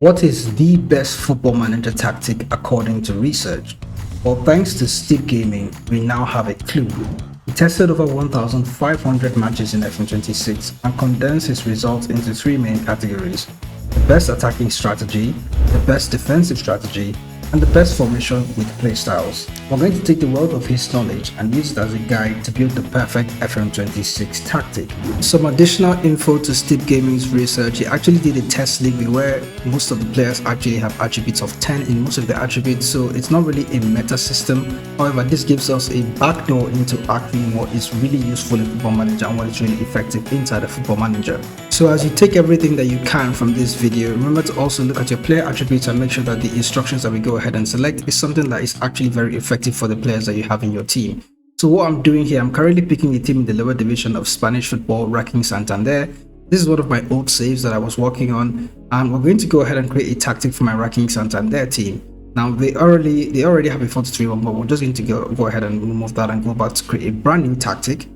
What is the best football manager tactic according to research? Well, thanks to Steep Gaming, we now have a clue. He tested over 1,500 matches in FM26 and condensed his results into three main categories: the best attacking strategy, the best defensive strategy, and the best formation with play styles. We're going to take the wealth of his knowledge and use it as a guide to build the perfect FM26 tactic. Some additional info to Steep Gaming's research: he actually did a test league where most of the players actually have attributes of 10 in most of the attributes, so it's not really a meta system. However, this gives us a backdoor into actually what is really useful in Football Manager and what is really effective inside the Football Manager. So as you take everything that you can from this video, remember to also look at your player attributes and make sure that the instructions that we go ahead and select is something that is actually very effective for the players that you have in your team. So what I'm doing here, I'm currently picking a team in the lower division of Spanish football, Racing Santander. This is one of my old saves that I was working on, and we're going to go ahead and create a tactic for my Racing Santander team. Now they already have a 4-2-3-1, but we're just going to go ahead and remove that and go back to create a brand new tactic.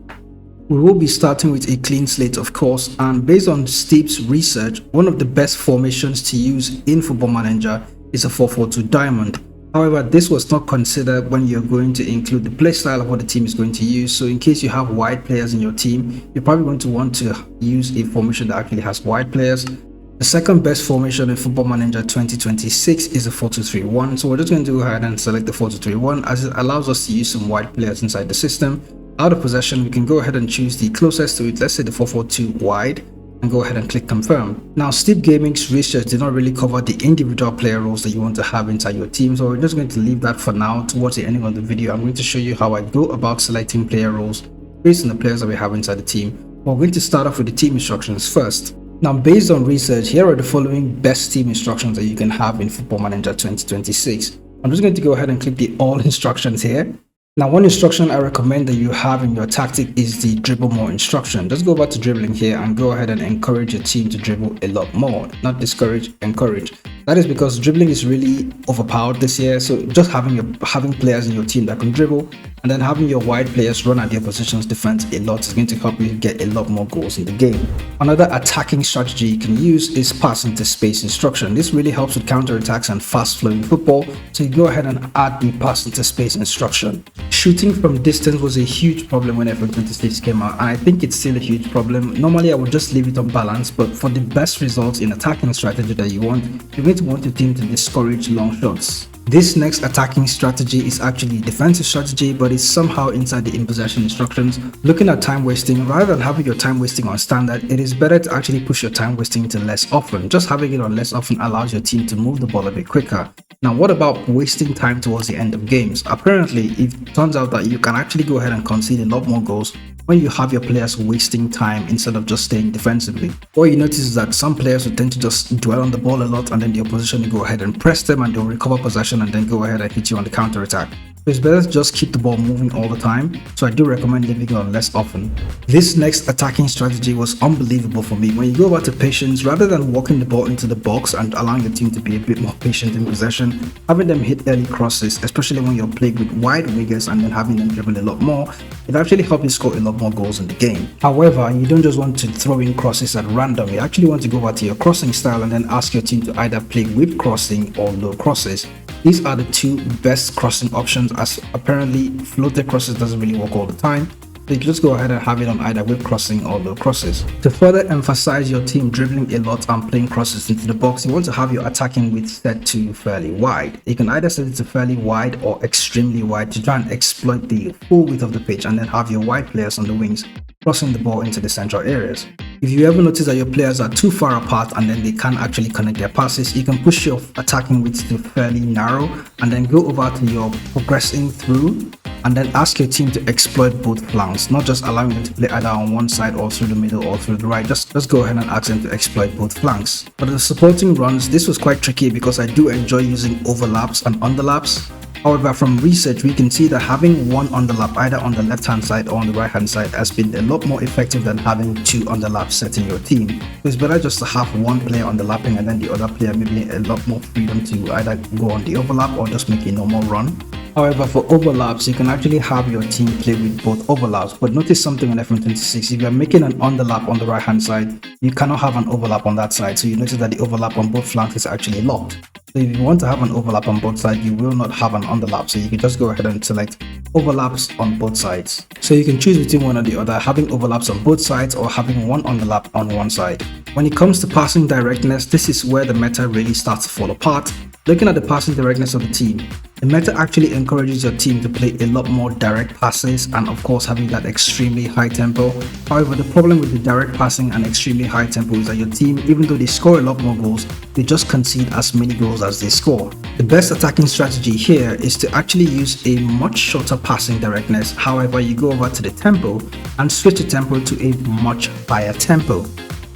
We will be starting with a clean slate, of course, and based on Steep's research, one of the best formations to use in Football Manager is a 4-4-2 diamond. However, this was not considered when you're going to include the play style of what the team is going to use. So in case you have wide players in your team, you're probably going to want to use a formation that actually has wide players. The second best formation in Football Manager 2026 is a 4-2-3-1. So we're just going to go ahead and select the 4-2-3-1 as it allows us to use some wide players inside the system. Out of possession, we can go ahead and choose the closest to it, let's say the 4-4-2 wide, and go ahead and click confirm. Now, Steep Gaming's research did not really cover the individual player roles that you want to have inside your team, so we're just going to leave that for now. Towards the ending of the video, I'm going to show you how I go about selecting player roles based on the players that we have inside the team. We're going to start off with the team instructions first. Now, based on research, here are the following best team instructions that you can have in Football Manager 2026. I'm just going to go ahead and click the all instructions here. Now, one instruction I recommend that you have in your tactic is the dribble more instruction. Just go back to dribbling here and go ahead and encourage your team to dribble a lot more. Not discourage, encourage. That is because dribbling is really overpowered this year. So just having players in your team that can dribble and then having your wide players run at the opposition's defense a lot is going to help you get a lot more goals in the game. Another attacking strategy you can use is pass into space instruction. This really helps with counterattacks and fast flowing football. So you go ahead and add the pass into space instruction. Shooting from distance was a huge problem when FM26 came out, and I think it's still a huge problem. Normally I would just leave it on balance, but for the best results in attacking strategy that you want, you're going to want your team to discourage long shots. This next attacking strategy is actually a defensive strategy, but it's somehow inside the in possession instructions. Looking at time wasting, rather than having your time wasting on standard, it is better to actually push your time wasting to less often. Just having it on less often allows your team to move the ball a bit quicker. Now, what about wasting time towards the end of games? Apparently, it turns out that you can actually go ahead and concede a lot more goals when you have your players wasting time instead of just staying defensively. What you notice is that some players will tend to just dwell on the ball a lot, and then the opposition will go ahead and press them and they'll recover possession and then go ahead and hit you on the counter attack. So it's better to just keep the ball moving all the time, so I do recommend leaving it on less often. This next attacking strategy was unbelievable for me. When you go back to patience, rather than walking the ball into the box and allowing the team to be a bit more patient in possession, having them hit early crosses, especially when you're playing with wide wingers and then having them dribble a lot more, it actually helps you score a lot more goals in the game. However, you don't just want to throw in crosses at random. You actually want to go back to your crossing style and then ask your team to either play whip crossing or low crosses. These are the two best crossing options, as apparently floated crosses doesn't really work all the time. So you can just go ahead and have it on either whip crossing or low crosses. To further emphasize your team dribbling a lot and playing crosses into the box, you want to have your attacking width set to fairly wide. You can either set it to fairly wide or extremely wide to try and exploit the full width of the pitch and then have your wide players on the wings crossing the ball into the central areas. If you ever notice that your players are too far apart and then they can't actually connect their passes, you can push your attacking width to fairly narrow and then go over to your progressing through and then ask your team to exploit both flanks, not just allowing them to play either on one side or through the middle or through the right. Just go ahead and ask them to exploit both flanks. For the supporting runs, this was quite tricky because I do enjoy using overlaps and underlaps. However, from research, we can see that having one underlap either on the left hand side or on the right hand side has been a lot more effective than having two underlaps set in your team. So it's better just to have one player underlapping and then the other player maybe a lot more freedom to either go on the overlap or just make a normal run. However, for overlaps, you can actually have your team play with both overlaps. But notice something on FM26, if you're making an underlap on the right hand side, you cannot have an overlap on that side. So you notice that the overlap on both flanks is actually locked. So if you want to have an overlap on both sides, you will not have an underlap. So you can just go ahead and select overlaps on both sides. So you can choose between one or the other, having overlaps on both sides or having one underlap on one side. When it comes to passing directness, this is where the meta really starts to fall apart. Looking at the passing directness of the team, the meta actually encourages your team to play a lot more direct passes and of course having that extremely high tempo. However, the problem with the direct passing and extremely high tempo is that your team, even though they score a lot more goals, they just concede as many goals as they score. The best attacking strategy here is to actually use a much shorter passing directness. However, you go over to the tempo and switch the tempo to a much higher tempo.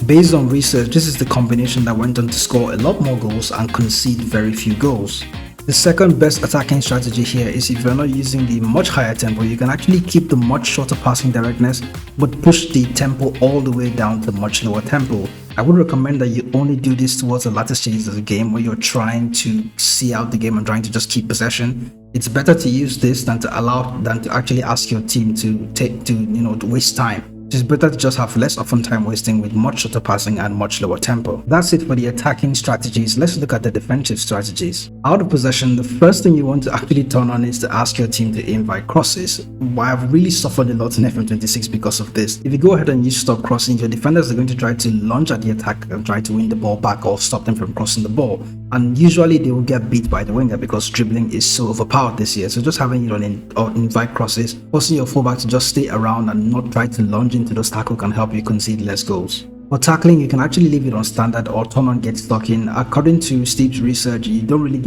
Based on research, this is the combination that went on to score a lot more goals and concede very few goals. The second best attacking strategy here is if you're not using the much higher tempo, you can actually keep the much shorter passing directness but push the tempo all the way down to much lower tempo. I would recommend that you only do this towards the latter stages of the game where you're trying to see out the game and trying to just keep possession. It's better to use this than to actually ask your team to waste time. It is better to just have less often time wasting with much shorter passing and much lower tempo. That's it for the attacking strategies. Let's look at the defensive strategies. Out of possession, the first thing you want to actually turn on is to ask your team to invite crosses. I've really suffered a lot in FM26 because of this. If you go ahead and use stop crossing, your defenders are going to try to lunge at the attack and try to win the ball back or stop them from crossing the ball. And usually they will get beat by the winger because dribbling is so overpowered this year. So just having it on invite crosses, forcing your fullback to just stay around and not try to lunge into those tackles can help you concede less goals. For tackling, you can actually leave it on standard or turn on get stuck in. According to Steve's research, you don't really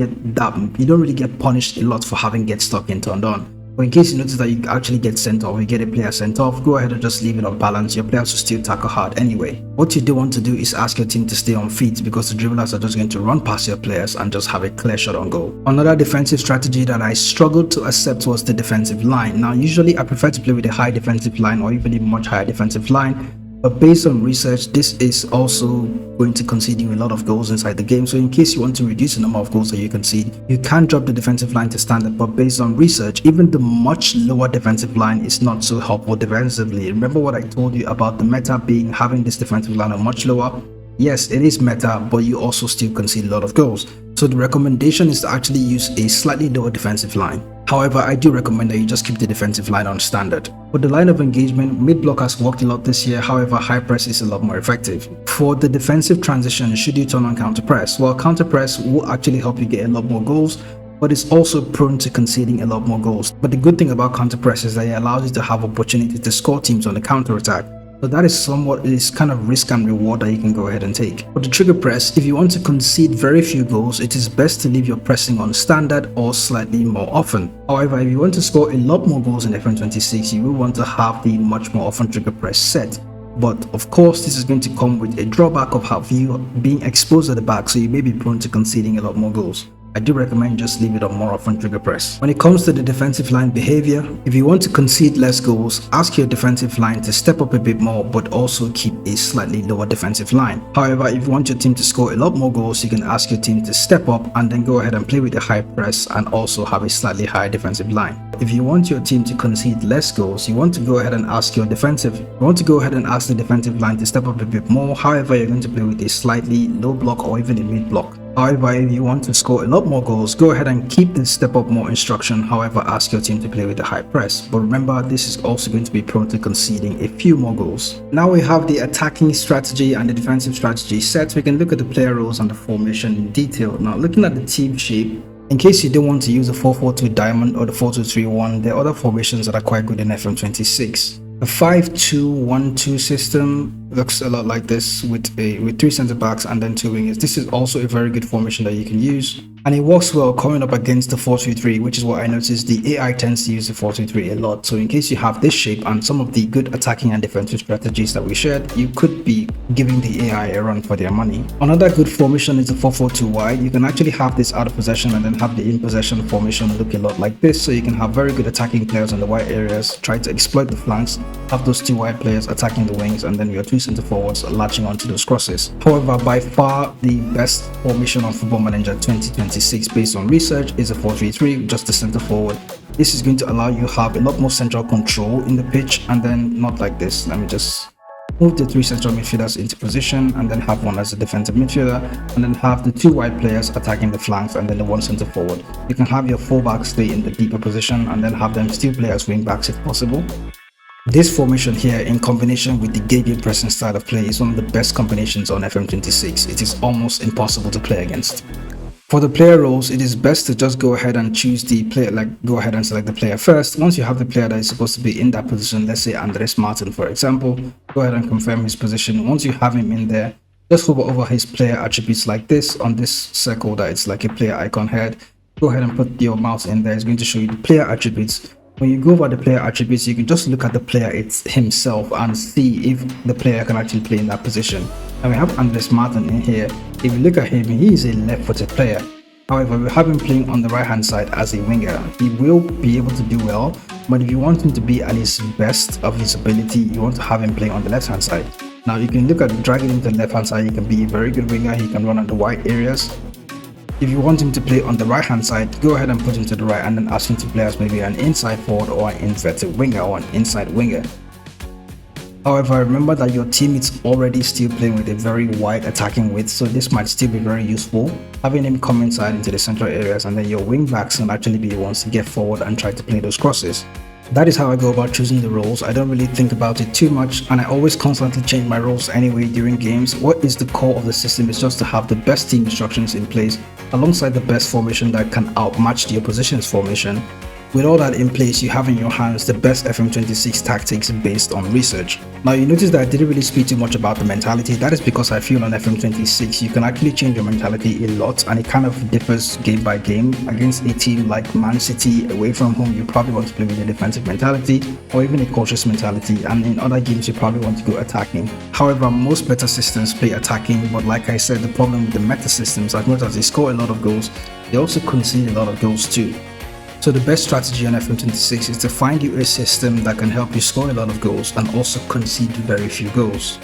get punished a lot for having get stuck in turned on. But in case you notice that you actually get sent off, you get a player sent off, go ahead and just leave it on balance. Your players will still tackle hard anyway. What you do want to do is ask your team to stay on feet because the dribblers are just going to run past your players and just have a clear shot on goal. Another defensive strategy that I struggled to accept was the defensive line. Now, usually I prefer to play with a high defensive line or even a much higher defensive line. But based on research, this is also going to concede you a lot of goals inside the game. So in case you want to reduce the number of goals that you concede, you can drop the defensive line to standard. But based on research, even the much lower defensive line is not so helpful defensively. Remember what I told you about the meta being having this defensive line on much lower? Yes, it is meta, but you also still concede a lot of goals. So the recommendation is to actually use a slightly lower defensive line. However, I do recommend that you just keep the defensive line on standard. For the line of engagement, mid-block has worked a lot this year, however high press is a lot more effective. For the defensive transition, should you turn on counter press? Well, counter press will actually help you get a lot more goals, but it's also prone to conceding a lot more goals. But the good thing about counter press is that it allows you to have opportunity to score teams on the counter attack. So that is kind of risk and reward that you can go ahead and take. For the trigger press, if you want to concede very few goals, it is best to leave your pressing on standard or slightly more often. However, if you want to score a lot more goals in FM26, you will want to have the much more often trigger press set. But of course, this is going to come with a drawback of you being exposed at the back, so you may be prone to conceding a lot more goals. I do recommend just leave it on more often trigger press. When it comes to the defensive line behavior, if you want to concede less goals, ask your defensive line to step up a bit more but also keep a slightly lower defensive line. However, if you want your team to score a lot more goals, you can ask your team to step up and then go ahead and play with a high press and also have a slightly higher defensive line. If you want your team to concede less goals, you want to go ahead and ask the defensive line to step up a bit more. However, you're going to play with a slightly low block or even a mid block. However, if you want to score a lot more goals, go ahead and keep the step up more instruction. However, ask your team to play with the high press. But remember, this is also going to be prone to conceding a few more goals. Now we have the attacking strategy and the defensive strategy set. We can look at the player roles and the formation in detail. Now, looking at the team shape, in case you don't want to use the 4-4-2 diamond or the 4-2-3-1, there are other formations that are quite good in FM26. A 5-2-1-2 system looks a lot like this with three center backs and then two wingers. This is also a very good formation that you can use, and it works well coming up against the 4-2-3, which is what I noticed the AI tends to use the 4-2-3 a lot. So in case you have this shape and some of the good attacking and defensive strategies that we shared, you could be giving the AI a run for their money. Another good formation is the 4-4-2 wide. You can actually have this out of possession and then have the in possession formation look a lot like this, so you can have very good attacking players on the wide areas, try to exploit the flanks, have those two wide players attacking the wings, and then your two two center forwards latching onto those crosses. However, by far the best formation on Football Manager 2026 based on research is a 4-3-3 with just the center forward. This is going to allow you to have a lot more central control in the pitch, and then not like this. Let me just move the three central midfielders into position and then have one as a defensive midfielder, and then have the two wide players attacking the flanks and then the one center forward. You can have your fullbacks stay in the deeper position and then have them still play as wing backs if possible. This formation here, in combination with the gauge pressing style of play, is one of the best combinations on FM26. It is almost impossible to play against. For the player roles, it is best to just go ahead and choose the player, go ahead and select the player first. Once you have the player that is supposed to be in that position, let's say Andres Martin for example, go ahead and confirm his position. Once you have him in there, just hover over his player attributes like this on this circle that it's like a player icon head. Go ahead and put your mouse in there. It's going to show you the player attributes. When you go over the player attributes, you can just look at the player himself and see if the player can actually play in that position. And we have Andres Martin in here. If you look at him, he is a left-footed player. However, we have him playing on the right-hand side as a winger. He will be able to do well, but if you want him to be at his best of his ability, you want to have him playing on the left-hand side. Now, you can look at dragging him to the left-hand side. He can be a very good winger. He can run on the wide areas. If you want him to play on the right-hand side, go ahead and put him to the right and then ask him to play as maybe an inside forward or an inverted winger or an inside winger. However, remember that your team is already still playing with a very wide attacking width, so this might still be very useful, having him come inside into the central areas, and then your wing backs can actually be the ones to get forward and try to play those crosses. That is how I go about choosing the roles. I don't really think about it too much, and I always constantly change my roles anyway during games. What is the core of the system is just to have the best team instructions in place alongside the best formation that can outmatch the opposition's formation. With all that in place, you have in your hands the best FM26 tactics based on research. Now, you notice that I didn't really speak too much about the mentality. That is because I feel on FM26 you can actually change your mentality a lot, and it kind of differs game by game. Against a team like Man City away from home, you probably want to play with a defensive mentality or even a cautious mentality, and in other games you probably want to go attacking. However, most meta systems play attacking, but like I said, the problem with the meta systems, as much as they score a lot of goals, they also concede a lot of goals too. So the best strategy on FM26 is to find you a system that can help you score a lot of goals and also concede very few goals.